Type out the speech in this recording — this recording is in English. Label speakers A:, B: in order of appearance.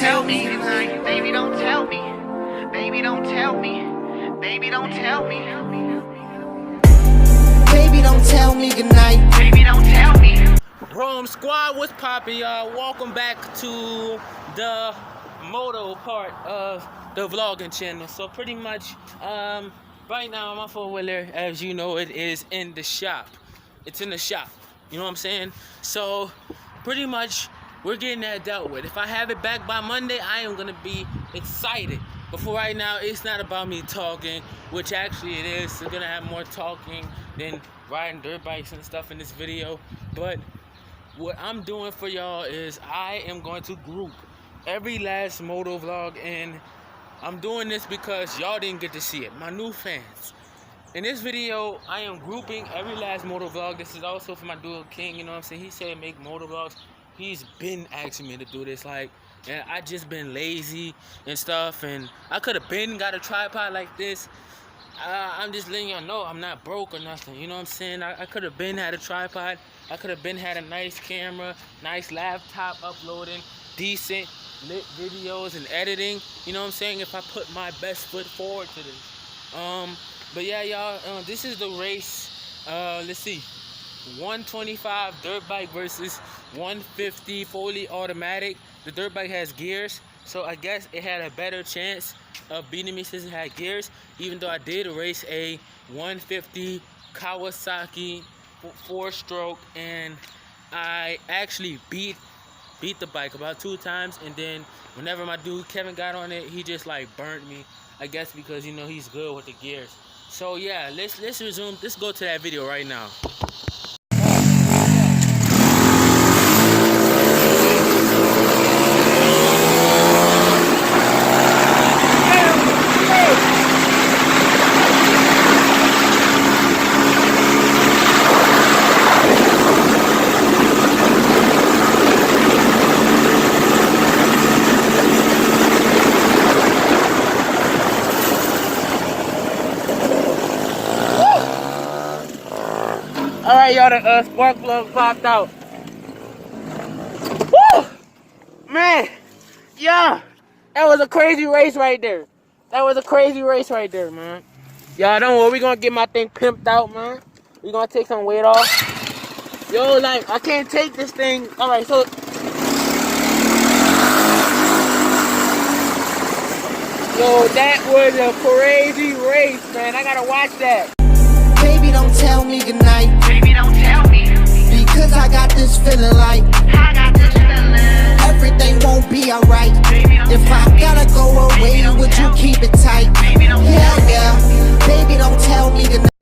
A: tell me. Baby, don't tell me. Baby, don't tell me. Baby, don't tell me.
B: Baby, don't tell me goodnight.
A: Baby, don't tell me.
C: Rome Squad, what's poppin', y'all? Welcome back to the moto part of the vlogging channel. So pretty much, right now my 4-wheeler, as you know, it is in the shop. It's in the shop. You know what I'm saying? So pretty much, we're getting that dealt with. If I have it back by Monday, I am gonna be excited. But for right now, it's not about me talking, which actually it is. We're gonna have more talking than riding dirt bikes and stuff in this video. But what I'm doing for y'all is I am going to group every last moto vlog, and I'm doing this because y'all didn't get to see it, my new fans. In this video, I am grouping every last moto vlog. This is also for my dude King, you know what I'm saying? He said make moto vlogs. He's been asking me to do this, like, and I just been lazy and stuff, and I could have been got a tripod like this. I'm just letting y'all know I'm not broke or nothing, you know what I'm saying? I could have been had a tripod. I could have been had a nice camera, nice laptop uploading, decent lit videos and editing, you know what I'm saying, if I put my best foot forward to this. But yeah, y'all, this is the race. Let's see, 125 dirt bike versus 150 fully automatic. The dirt bike has gears, so I guess it had a better chance of beating me since it had gears, even though I did race a 150 Kawasaki 4-stroke, and I actually beat the bike about 2 times, and then whenever my dude Kevin got on it, he just like burnt me, I guess because, you know, he's good with the gears. So yeah, let's resume. Let's go to that video right now. Alright, y'all, the spark plug popped out. Woo! Man, yeah, that was a crazy race right there. That was a crazy race right there, man. Y'all don't worry, we gonna get my thing pimped out, man. We gonna take some weight off. Yo, like, I can't take this thing. Alright, so yo, that was a crazy race, man. I gotta watch that.
B: Baby, don't tell me goodnight.
A: Baby, don't tell me.
B: Because I got this feeling like
A: I got this feeling.
B: everything won't be alright.
A: Baby, don't
B: If
A: tell
B: I
A: me.
B: gotta go away,
A: Baby, don't
B: would you
A: tell me.
B: keep it tight?
A: Baby, don't tell me.
B: Yeah, yeah. Baby, don't tell me goodnight.